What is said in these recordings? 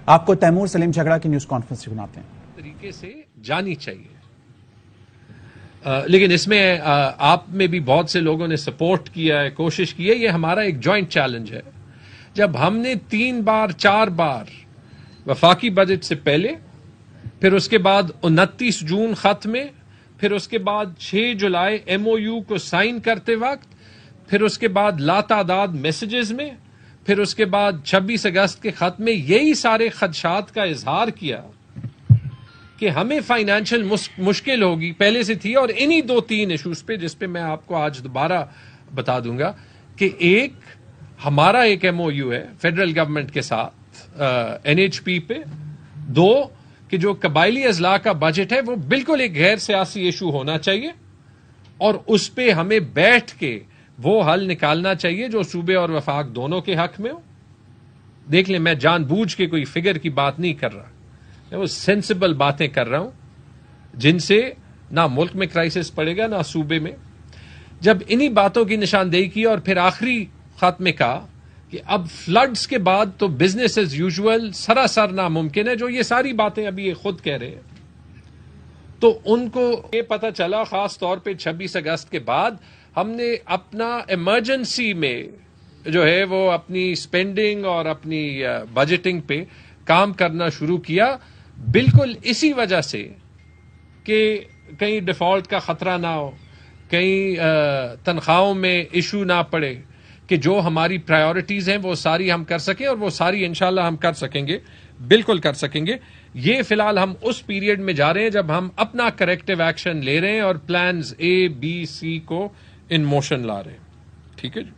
آپ کو تیمور سلیم جھگڑا کی نیوز کانفرنس سناتے ہیں. طریقے سے جانی چاہیے، لیکن اس میں آپ میں بھی بہت سے لوگوں نے سپورٹ کیا ہے، کوشش کی ہے. یہ ہمارا ایک جوائنٹ چیلنج ہے. جب ہم نے 3 بار 4 بار وفاقی بجٹ سے پہلے، پھر اس کے بعد 29 جون خط میں، پھر اس کے بعد 6 جولائی ایم او یو کو سائن کرتے وقت، پھر اس کے بعد لاتعداد میسیجز میں، پھر اس کے بعد 26 اگست کے خط میں یہی سارے خدشات کا اظہار کیا کہ ہمیں فائنینشیل مشکل ہوگی، پہلے سے تھی. اور انہی 2-3 ایشوز پہ، جس پہ میں آپ کو آج دوبارہ بتا دوں گا کہ ایک ہمارا ایک ایم او یو ہے فیڈرل گورنمنٹ کے ساتھ این ایچ پی پہ، 2 کہ جو قبائلی اضلاع کا بجٹ ہے وہ بالکل ایک غیر سیاسی ایشو ہونا چاہیے اور اس پہ ہمیں بیٹھ کے وہ حل نکالنا چاہیے جو صوبے اور وفاق دونوں کے حق میں ہو. دیکھ لیں، میں جان بوجھ کے کوئی فگر کی بات نہیں کر رہا، میں وہ سینسیبل باتیں کر رہا ہوں جن سے نہ ملک میں کرائسس پڑے گا نہ صوبے میں. جب انہی باتوں کی نشاندہی کی اور پھر آخری خط میں کہا کہ اب فلڈز کے بعد تو بزنس ایز یوزول سراسر ناممکن ہے، جو یہ ساری باتیں ابھی یہ خود کہہ رہے ہیں، تو ان کو یہ پتہ چلا خاص طور پہ 26 اگست کے بعد ہم نے اپنا ایمرجنسی میں جو ہے وہ اپنی سپینڈنگ اور اپنی بجٹنگ پہ کام کرنا شروع کیا، بالکل اسی وجہ سے کہ کہیں ڈیفالٹ کا خطرہ نہ ہو، کہیں تنخواہوں میں ایشو نہ پڑے، کہ جو ہماری پرائیورٹیز ہیں وہ ساری ہم کر سکیں، اور وہ ساری انشاءاللہ ہم کر سکیں گے، بالکل کر سکیں گے. یہ فی الحال ہم اس پیریڈ میں جا رہے ہیں جب ہم اپنا کریکٹیو ایکشن لے رہے ہیں اور پلانز اے بی سی کو ان موشن لا رہے ہیں. ٹھیک ہے جی.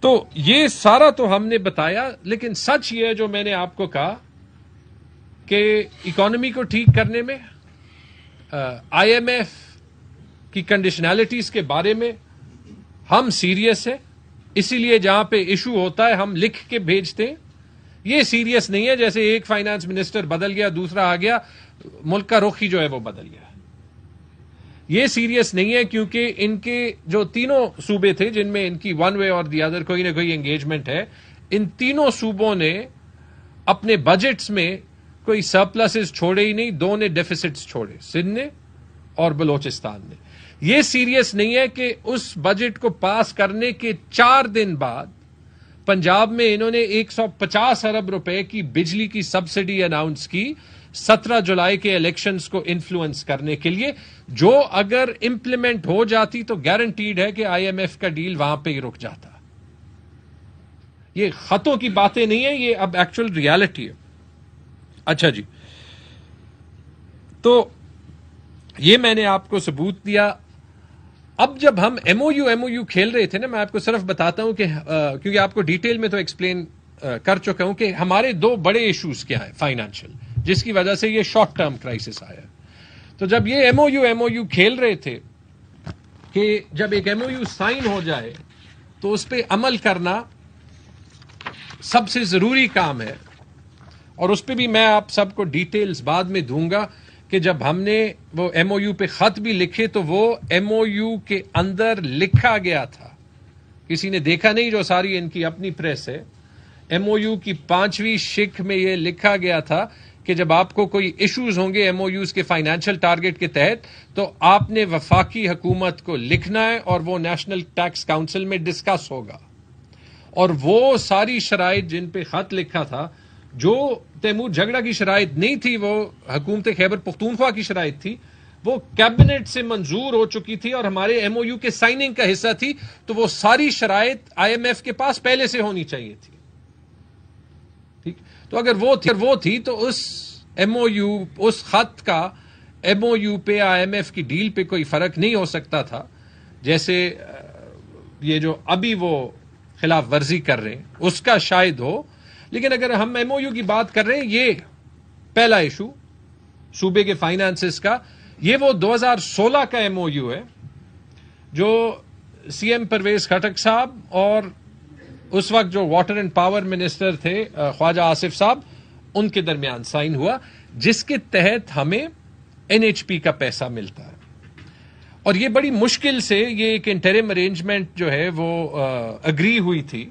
تو یہ سارا تو ہم نے بتایا، لیکن سچ یہ ہے جو میں نے آپ کو کہا کہ اکانومی کو ٹھیک کرنے میں آئی ایم ایف کی کنڈیشنلٹیز کے بارے میں ہم سیریس ہیں. اسی لیے جہاں پہ ایشو ہوتا ہے ہم لکھ کے بھیجتے ہیں. یہ سیریس نہیں ہے جیسے ایک فائنانس منسٹر بدل گیا دوسرا آ گیا، ملک کا رخ ہی جو ہے وہ بدل گیا. یہ سیریس نہیں ہے کیونکہ ان کے جو تینوں صوبے تھے جن میں ان کی ون وے اور دی ادر کوئی نہ کوئی انگیجمنٹ ہے، ان تینوں صوبوں نے اپنے بجٹس میں کوئی سرپلسز چھوڑے ہی نہیں، 2 نے ڈیفیسٹس چھوڑے، سندھ نے اور بلوچستان نے. یہ سیریس نہیں ہے کہ اس بجٹ کو پاس کرنے کے 4 دن بعد پنجاب میں انہوں نے 150 ارب روپے کی بجلی کی سبسڈی اناؤنس کی 17 جولائی کے الیکشنز کو انفلوئنس کرنے کے لیے، جو اگر امپلیمنٹ ہو جاتی تو گارنٹیڈ ہے کہ آئی ایم ایف کا ڈیل وہاں پہ ہی رک جاتا. یہ خطوں کی باتیں نہیں ہیں، یہ اب ایکچوئل ریالٹی ہے. اچھا جی، تو یہ میں نے آپ کو ثبوت دیا. اب جب ہم ایم او یو کھیل رہے تھے نا، میں آپ کو صرف بتاتا ہوں کہ کیونکہ آپ کو ڈیٹیل میں تو ایکسپلین کر چکا ہوں کہ ہمارے 2 بڑے ایشوز کیا ہیں فائنینشیل، جس کی وجہ سے یہ شارٹ ٹرم کرائسس آیا. تو جب یہ ایم او یو کھیل رہے تھے کہ جب ایک ایم او یو سائن ہو جائے تو اس پہ عمل کرنا سب سے ضروری کام ہے، اور اس پہ بھی میں آپ سب کو ڈیٹیلز بعد میں دوں گا کہ جب ہم نے وہ ایم او یو پہ خط بھی لکھے تو وہ ایم او یو کے اندر لکھا گیا تھا، کسی نے دیکھا نہیں، جو ساری ان کی اپنی پریس ہے. ایم او یو کی 5ویں شق میں یہ لکھا گیا تھا کہ جب آپ کو کوئی ایشوز ہوں گے ایم او یوز کے فائنینشیل ٹارگٹ کے تحت تو آپ نے وفاقی حکومت کو لکھنا ہے اور وہ نیشنل ٹیکس کاؤنسل میں ڈسکس ہوگا. اور وہ ساری شرائط جن پہ خط لکھا تھا، جو تیمور جھگڑا کی شرائط نہیں تھی، وہ حکومت خیبر پختونخوا کی شرائط تھی، وہ کیبنٹ سے منظور ہو چکی تھی اور ہمارے ایم او یو کے سائننگ کا حصہ تھی. تو وہ ساری شرائط آئی ایم ایف کے پاس پہلے سے ہونی چاہیے تھی. ٹھیک، تو اگر وہ تھی تو اس ایم او یو، اس خط کا ایم او یو پہ آئی ایم ایف کی ڈیل پہ کوئی فرق نہیں ہو سکتا تھا، جیسے یہ جو ابھی وہ خلاف ورزی کر رہے ہیں اس کا شاید ہو. لیکن اگر ہم ایم او یو کی بات کر رہے ہیں، یہ پہلا ایشو صوبے کے فائنانسز کا، یہ وہ 2016 کا ایم او یو ہے جو سی ایم پرویز خٹک صاحب اور اس وقت جو واٹر اینڈ پاور منسٹر تھے خواجہ آصف صاحب، ان کے درمیان سائن ہوا، جس کے تحت ہمیں این ایچ پی کا پیسہ ملتا ہے. اور یہ بڑی مشکل سے یہ ایک انٹرم ارینجمنٹ جو ہے وہ اگری ہوئی تھی.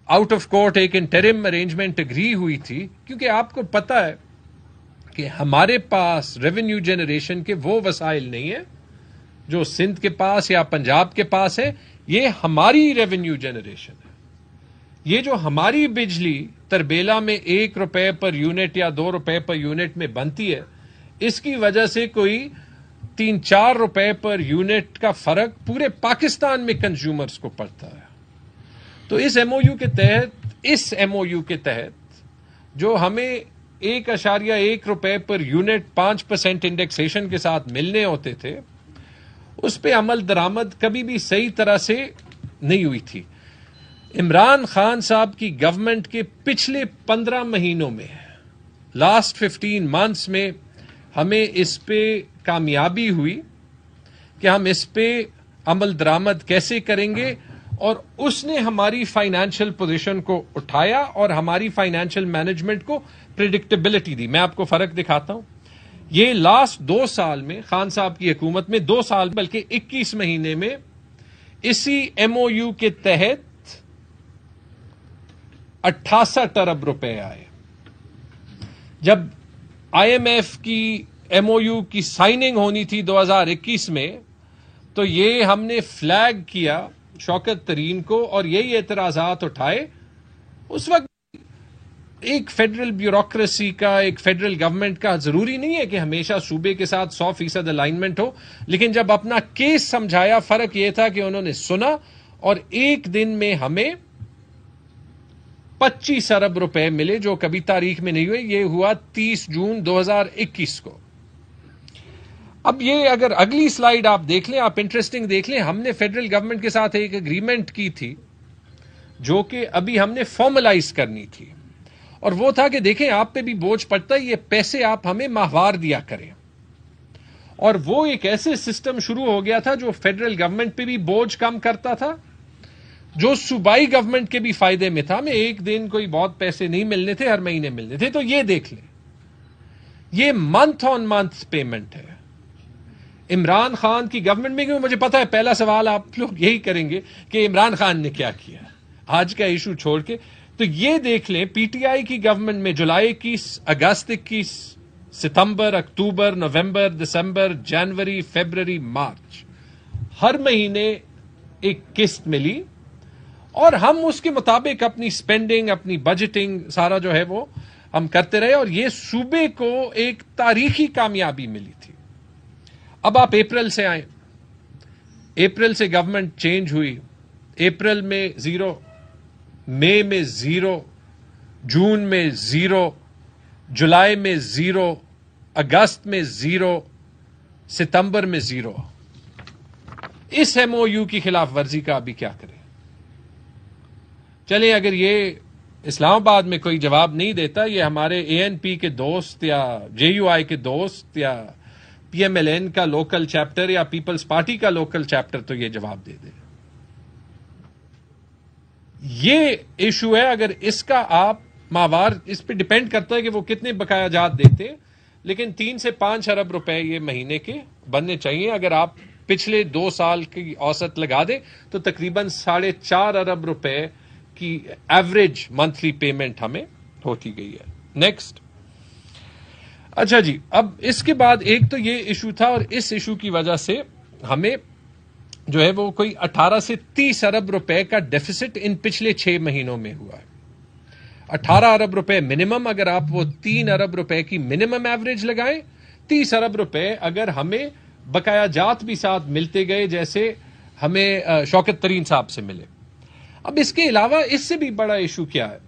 آؤٹ آف کورٹ ایک انٹرم ارینجمنٹ اگری ہوئی تھی، کیونکہ آپ کو پتا ہے کہ ہمارے پاس ریونیو جنریشن کے وہ وسائل نہیں ہیں جو سندھ کے پاس یا پنجاب کے پاس ہے. یہ ہماری ریونیو جنریشن ہے. یہ جو ہماری بجلی تربیلا میں 1 روپے پر یونٹ یا 2 روپے پر یونٹ میں بنتی ہے، اس کی وجہ سے کوئی 3-4 روپے پر یونٹ کا فرق پورے پاکستان میں کنزیومرز کو پڑتا ہے. تو اس ایم او یو کے تحت جو ہمیں 1.1 روپے پر یونٹ 5% انڈیکسیشن کے ساتھ ملنے ہوتے تھے، اس پہ عمل درآمد کبھی بھی صحیح طرح سے نہیں ہوئی تھی. عمران خان صاحب کی گورنمنٹ کے پچھلے 15 مہینوں میں، لاسٹ 15 منتھس میں، ہمیں اس پہ کامیابی ہوئی کہ ہم اس پہ عمل درآمد کیسے کریں گے، اور اس نے ہماری فائنینشیل پوزیشن کو اٹھایا اور ہماری فائنینشیل مینجمنٹ کو پریڈکٹیبلٹی دی. میں آپ کو فرق دکھاتا ہوں. یہ لاسٹ 2 سال میں خان صاحب کی حکومت میں 2 سال بلکہ 21 مہینے میں اسی ایم او یو کے تحت 68 ارب روپے آئے. جب آئی ایم ایف کی ایم او یو کی سائننگ ہونی تھی 2021 میں، تو یہ ہم نے فلیگ کیا شوکت ترین کو اور یہی اعتراضات اٹھائے. اس وقت ایک فیڈرل بیوروکریسی کا، ایک فیڈرل گورنمنٹ کا ضروری نہیں ہے کہ ہمیشہ صوبے کے ساتھ 100% الائنمنٹ ہو، لیکن جب اپنا کیس سمجھایا، فرق یہ تھا کہ انہوں نے سنا اور ایک دن میں ہمیں 25 ارب روپے ملے، جو کبھی تاریخ میں نہیں ہوئے. یہ ہوا 30 جون 2021 کو. اب یہ اگر اگلی سلائیڈ آپ دیکھ لیں، آپ انٹرسٹنگ دیکھ لیں، ہم نے فیڈرل گورنمنٹ کے ساتھ ایک اگریمنٹ کی تھی جو کہ ابھی ہم نے فارملائز کرنی تھی، اور وہ تھا کہ دیکھیں آپ پہ بھی بوجھ پڑتا ہے، یہ پیسے آپ ہمیں ماہوار دیا کریں. اور وہ ایک ایسے سسٹم شروع ہو گیا تھا جو فیڈرل گورنمنٹ پہ بھی بوجھ کم کرتا تھا، جو صوبائی گورنمنٹ کے بھی فائدے میں تھا. ہمیں ایک دن کوئی بہت پیسے نہیں ملنے تھے، ہر مہینے ملنے تھے. تو یہ دیکھ لیں، یہ منتھ آن منتھ پیمنٹ ہے. عمران خان کی گورنمنٹ میں، کیونکہ مجھے پتا ہے پہلا سوال آپ لوگ یہی کریں گے کہ عمران خان نے کیا کیا آج کا ایشو چھوڑ کے. تو یہ دیکھ لیں، پی ٹی آئی کی گورنمنٹ میں جولائی 21، اگست 21، ستمبر، اکتوبر، نومبر، دسمبر، جنوری، فیبرری، مارچ، ہر مہینے ایک قسط ملی، اور ہم اس کے مطابق اپنی سپینڈنگ، اپنی بجٹنگ سارا جو ہے وہ ہم کرتے رہے، اور یہ صوبے کو ایک تاریخی کامیابی ملی تھی. اب آپ اپریل سے آئیں. اپریل سے گورنمنٹ چینج ہوئی. اپریل میں 0، مئی میں 0، جون میں 0، جولائی میں 0، اگست میں 0، ستمبر میں 0. اس ایم او یو کی خلاف ورزی کا ابھی کیا کریں؟ چلیں، اگر یہ اسلام آباد میں کوئی جواب نہیں دیتا، یہ ہمارے اے این پی کے دوست یا جے یو آئی کے دوست یا پی ایم ایل این کا لوکل چیپٹر یا پیپلز پارٹی کا لوکل چیپٹر تو یہ جواب دے دے. یہ ایشو ہے. اگر اس کا آپ ماہوار، اس پہ ڈپینڈ کرتا ہے کہ وہ کتنے بقایا جات دیتے، لیکن 3 سے 5 ارب روپے یہ مہینے کے بننے چاہیے. اگر آپ پچھلے 2 سال کی اوسط لگا دیں تو تقریباً 4.5 ارب روپے کی ایوریج منتھلی پیمنٹ ہمیں ہوتی گئی ہے. نیکسٹ. اچھا جی، اب اس کے بعد ایک تو یہ ایشو تھا، اور اس ایشو کی وجہ سے ہمیں جو ہے وہ کوئی 18 سے 30 ارب روپے کا ڈیفیسٹ ان پچھلے 6 مہینوں میں ہوا ہے. 18 ارب روپے منیمم، اگر آپ وہ 3 ارب روپے کی منیمم ایوریج لگائیں، 30 ارب روپے اگر ہمیں بقایا جات بھی ساتھ ملتے گئے جیسے ہمیں شوکت ترین صاحب سے ملے. اب اس کے علاوہ اس سے بھی بڑا ایشو کیا ہے؟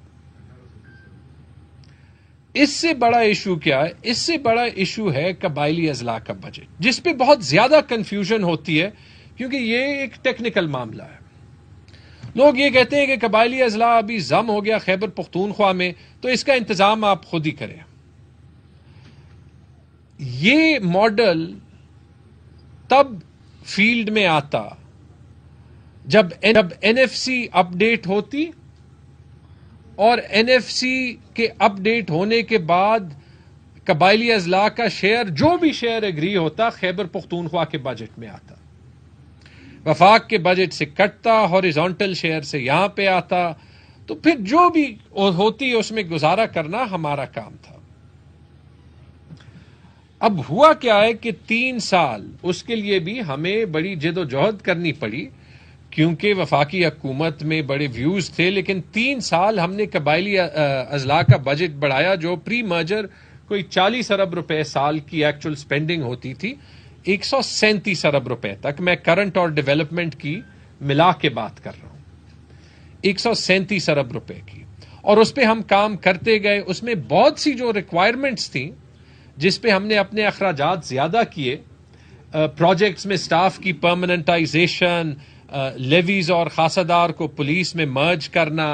اس سے بڑا ایشو ہے قبائلی اضلاع کا بجٹ، جس پہ بہت زیادہ کنفیوژن ہوتی ہے، کیونکہ یہ ایک ٹیکنیکل معاملہ ہے. لوگ یہ کہتے ہیں کہ قبائلی اضلاع ابھی ضم ہو گیا خیبر پختونخوا میں، تو اس کا انتظام آپ خود ہی کریں. یہ ماڈل تب فیلڈ میں آتا جب این ایف سی اپ ڈیٹ ہوتی، اور این ایف سی کے اپ ڈیٹ ہونے کے بعد قبائلی اضلاع کا شیئر، جو بھی شیئر اگری ہوتا، خیبر پختونخوا کے بجٹ میں آتا، وفاق کے بجٹ سے کٹتا، ہاریزونٹل شیئر سے یہاں پہ آتا، تو پھر جو بھی ہوتی اس میں گزارا کرنا ہمارا کام تھا. اب ہوا کیا ہے کہ 3 سال اس کے لیے بھی ہمیں بڑی جد و جہد کرنی پڑی کیونکہ وفاقی حکومت میں بڑے ویوز تھے, لیکن 3 سال ہم نے قبائلی اضلاع کا بجٹ بڑھایا جو پری مرجر کوئی 40 ارب روپے سال کی ایکچوئل سپینڈنگ ہوتی تھی 137 ارب روپے تک. میں کرنٹ اور ڈیولپمنٹ کی ملا کے بات کر رہا ہوں, 137 ارب روپے کی, اور اس پہ ہم کام کرتے گئے. اس میں بہت سی جو ریکوائرمنٹس تھیں جس پہ ہم نے اپنے اخراجات زیادہ کیے, پروجیکٹس میں سٹاف کی پرماننٹائزیشن, لیویز اور خاصدار کو پولیس میں مرج کرنا,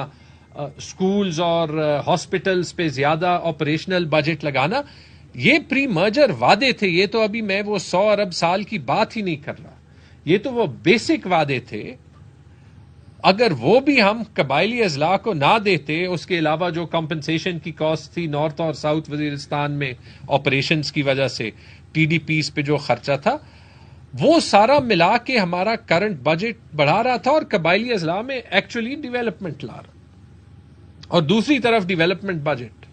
اسکولز اور ہاسپٹلز پہ زیادہ آپریشنل بجٹ لگانا, یہ پری مرجر وعدے تھے. یہ تو ابھی میں وہ 100 ارب سال کی بات ہی نہیں کر رہا, یہ تو وہ بیسک وعدے تھے. اگر وہ بھی ہم قبائلی اضلاع کو نہ دیتے, اس کے علاوہ جو کمپنسیشن کی کاسٹ تھی نارتھ اور ساؤتھ وزیرستان میں آپریشنز کی وجہ سے, ٹی ڈی پیز پہ جو خرچہ تھا, وہ سارا ملا کے ہمارا کرنٹ بجٹ بڑھا رہا تھا اور قبائلی اضلاع میں ایکچولی ڈیولپمنٹ لا رہا. اور دوسری طرف ڈیولپمنٹ بجٹ,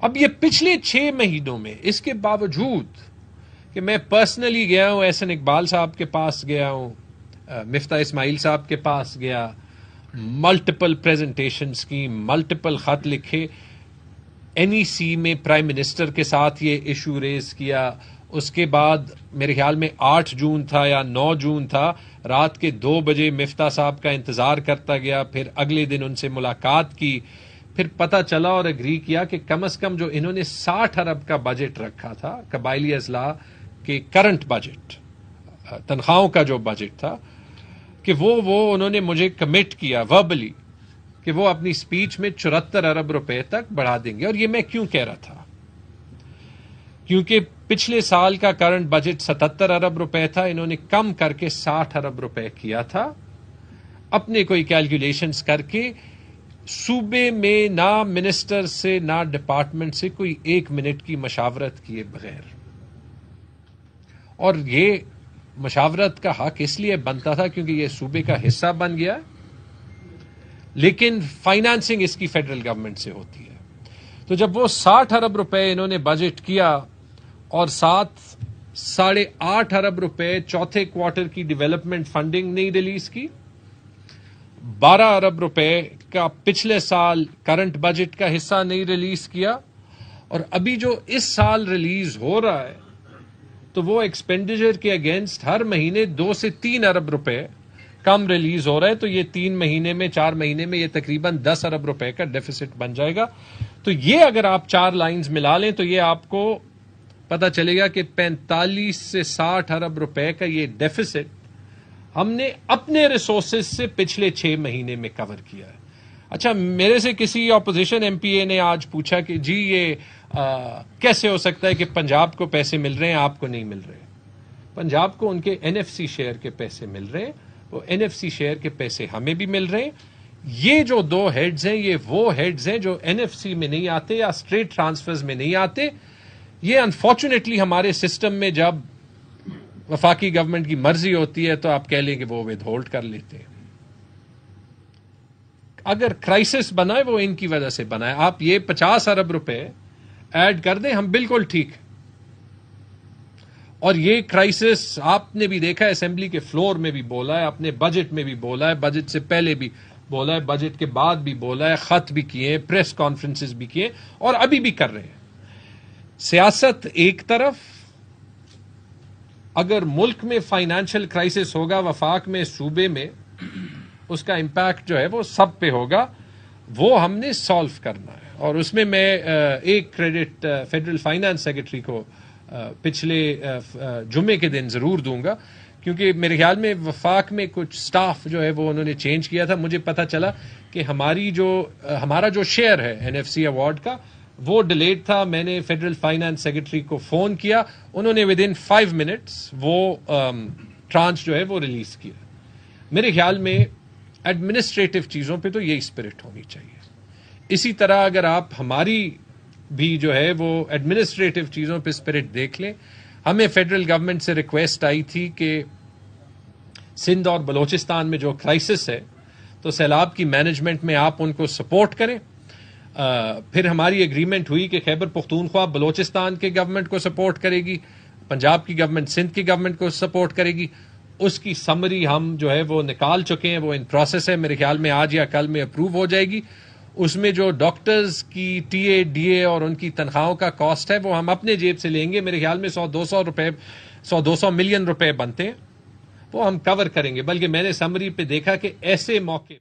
اب یہ پچھلے 6 مہینوں میں اس کے باوجود کہ میں پرسنلی گیا ہوں, احسن اقبال صاحب کے پاس گیا ہوں, مفتاح اسماعیل صاحب کے پاس گیا, ملٹیپل پریزنٹیشنز کی, ملٹیپل خط لکھے, این ای سی میں پرائم منسٹر کے ساتھ یہ ایشو ریز کیا. اس کے بعد میرے خیال میں 8 جون تھا یا 9 جون تھا, رات کے 2 بجے مفتاح صاحب کا انتظار کرتا گیا, پھر اگلے دن ان سے ملاقات کی, پھر پتہ چلا اور اگری کیا کہ کم از کم جو انہوں نے 60 ارب کا بجٹ رکھا تھا قبائلی اضلاع کے کرنٹ بجٹ, تنخواہوں کا جو بجٹ تھا, کہ وہ انہوں نے مجھے کمٹ کیا وربلی کہ وہ اپنی سپیچ میں 74 ارب روپے تک بڑھا دیں گے. اور یہ میں کیوں کہہ رہا تھا, کیونکہ پچھلے سال کا کرنٹ بجٹ 77 ارب روپے تھا, انہوں نے کم کر کے 60 ارب روپے کیا تھا, اپنے کوئی کیلکولیشنز کر کے. صوبے میں نہ منسٹر سے نہ ڈپارٹمنٹ سے کوئی 1 منٹ کی مشاورت کیے بغیر, اور یہ مشاورت کا حق اس لیے بنتا تھا کیونکہ یہ صوبے کا حصہ بن گیا, لیکن فائنانسنگ اس کی فیڈرل گورنمنٹ سے ہوتی ہے. تو جب وہ 60 ارب روپے انہوں نے بجٹ کیا اور ساتھ 8.5 ارب روپے چوتھے کوارٹر کی ڈیولپمنٹ فنڈنگ نہیں ریلیز کی, 12 ارب روپے کا پچھلے سال کرنٹ بجٹ کا حصہ نہیں ریلیز کیا, اور ابھی جو اس سال ریلیز ہو رہا ہے تو وہ ایکسپینڈیچر کے اگینسٹ ہر مہینے 2 سے 3 ارب روپے کم ریلیز ہو رہا ہے. تو یہ 3 مہینے میں 4 مہینے میں یہ تقریباً 10 ارب روپے کا ڈیفیسٹ بن جائے گا. تو یہ اگر آپ 4 لائنز ملا لیں تو یہ آپ کو پتہ چلے گا کہ 45 سے 60 ارب روپے کا یہ ڈیفیسٹ ہم نے اپنے ریسورسز سے پچھلے 6 مہینے میں کور کیا ہے. اچھا, میرے سے کسی اپوزیشن ایم پی اے نے آج پوچھا کہ جی یہ کیسے ہو سکتا ہے کہ پنجاب کو پیسے مل رہے ہیں آپ کو نہیں مل رہے. پنجاب کو ان کے این ایف سی شیئر کے پیسے مل رہے ہیں, وہ این ایف سی شیئر کے پیسے ہمیں بھی مل رہے ہیں. یہ جو 2 ہیڈز ہیں یہ وہ ہیڈز ہیں جو این ایف سی میں نہیں آتے یا اسٹریٹ ٹرانسفرز میں نہیں آتے. یہ انفارچونیٹلی ہمارے سسٹم میں جب وفاقی گورنمنٹ کی مرضی ہوتی ہے تو آپ کہہ لیں کہ وہ ود ہولڈ کر لیتے ہیں. اگر کرائسس بنا ہے وہ ان کی وجہ سے بنا ہے. آپ یہ 50 ارب روپے ایڈ کر دیں ہم بالکل ٹھیک. اور یہ کرائسس آپ نے بھی دیکھا ہے, اسمبلی کے فلور میں بھی بولا ہے, اپنے بجٹ میں بھی بولا ہے, بجٹ سے پہلے بھی بولا ہے, بجٹ کے بعد بھی بولا ہے, خط بھی کیے, پریس کانفرنسز بھی کیے اور ابھی بھی کر رہے ہیں. سیاست ایک طرف, اگر ملک میں فائنانشل کرائسس ہوگا وفاق میں صوبے میں, اس کا امپیکٹ جو ہے وہ سب پہ ہوگا, وہ ہم نے سالو کرنا ہے. اور اس میں ایک کریڈٹ فیڈرل فائنانس سیکرٹری کو پچھلے جمعے کے دن ضرور دوں گا, کیونکہ میرے خیال میں وفاق میں کچھ سٹاف جو ہے وہ انہوں نے چینج کیا تھا. مجھے پتا چلا کہ ہمارا جو شیئر ہے این ایف سی ایوارڈ کا وہ ڈیلیڈ تھا. میں نے فیڈرل فائنانس سیکرٹری کو فون کیا, انہوں نے ود ان 5 منٹس وہ ٹرانچ جو ہے وہ ریلیز کیا. میرے خیال میں ایڈمنسٹریٹو چیزوں پہ تو یہی اسپرٹ ہونی چاہیے. اسی طرح اگر آپ ہماری بھی جو ہے وہ ایڈمنسٹریٹو چیزوں پہ اسپرٹ دیکھ لیں, ہمیں فیڈرل گورنمنٹ سے ریکویسٹ آئی تھی کہ سندھ اور بلوچستان میں جو کرائسس ہے تو سیلاب کی مینجمنٹ میں آپ ان کو سپورٹ کریں. پھر ہماری ایگریمنٹ ہوئی کہ خیبر پختونخوا بلوچستان کے گورنمنٹ کو سپورٹ کرے گی, پنجاب کی گورنمنٹ سندھ کی گورنمنٹ کو سپورٹ کرے گی. اس کی سمری ہم جو ہے وہ نکال چکے ہیں, وہ ان پروسیس ہے, میرے خیال میں آج یا کل میں اپروو ہو جائے گی. اس میں جو ڈاکٹرز کی ٹی اے ڈی اے اور ان کی تنخواہوں کا کاسٹ ہے وہ ہم اپنے جیب سے لیں گے. میرے خیال میں 100-200 ملین روپے بنتے ہیں, وہ ہم کور کریں گے. بلکہ میں نے سمری پہ دیکھا کہ ایسے موقع